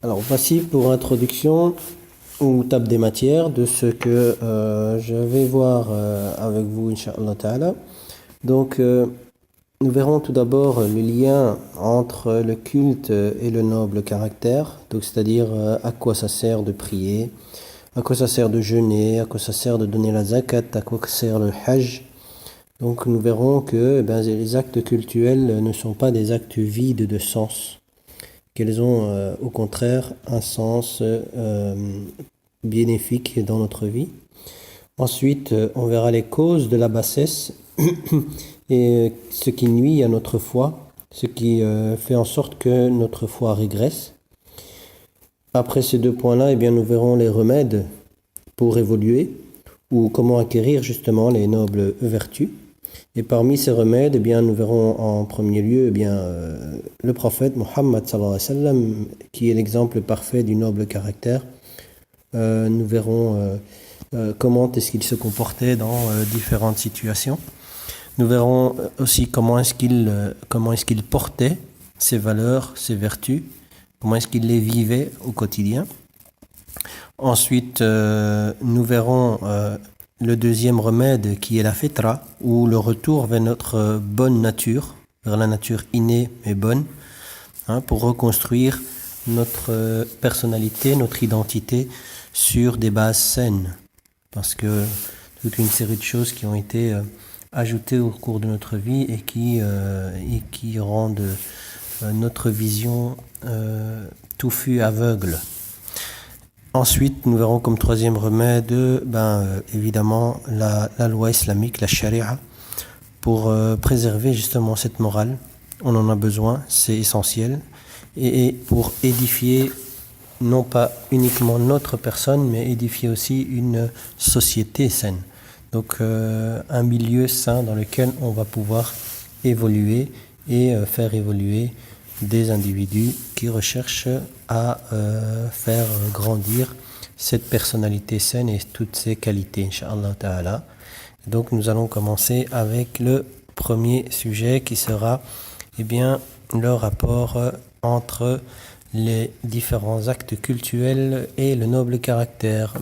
Alors voici pour introduction ou table des matières de ce que je vais voir avec vous, Inch'Allah Ta'ala. Donc nous verrons tout d'abord le lien entre le culte et le noble caractère, donc c'est-à-dire à quoi ça sert de prier, à quoi ça sert de jeûner, à quoi ça sert de donner la zakat, à quoi ça sert le hajj. Donc nous verrons que les actes cultuels ne sont pas des actes vides de sens, qu'elles ont au contraire un sens bénéfique dans notre vie. Ensuite, on verra les causes de la bassesse et ce qui nuit à notre foi, ce qui fait en sorte que notre foi régresse. Après ces deux points-là, eh bien, nous verrons les remèdes pour évoluer ou comment acquérir justement les nobles vertus. Et parmi ces remèdes, eh bien, nous verrons en premier lieu le prophète Mohammed sallallahu alayhi wa sallam, qui est l'exemple parfait du noble caractère. Nous verrons comment est-ce qu'il se comportait dans différentes situations. Nous verrons aussi comment est-ce qu'il portait ses valeurs, ses vertus, comment est-ce qu'il les vivait au quotidien. Ensuite, nous verrons le deuxième remède qui est la fitra, ou le retour vers notre bonne nature, vers la nature innée mais bonne, pour reconstruire notre personnalité, notre identité sur des bases saines. Parce que toute une série de choses qui ont été ajoutées au cours de notre vie et qui rendent notre vision touffue, aveugle. Ensuite, nous verrons comme troisième remède, évidemment, la loi islamique, la charia, pour préserver justement cette morale. On en a besoin, c'est essentiel, et pour édifier non pas uniquement notre personne, mais édifier aussi une société saine. Donc un milieu sain dans lequel on va pouvoir évoluer et faire évoluer des individus qui recherchent à faire grandir cette personnalité saine et toutes ses qualités, Inch'Allah Ta'ala. Donc nous allons commencer avec le premier sujet qui sera le rapport entre les différents actes cultuels et le noble caractère.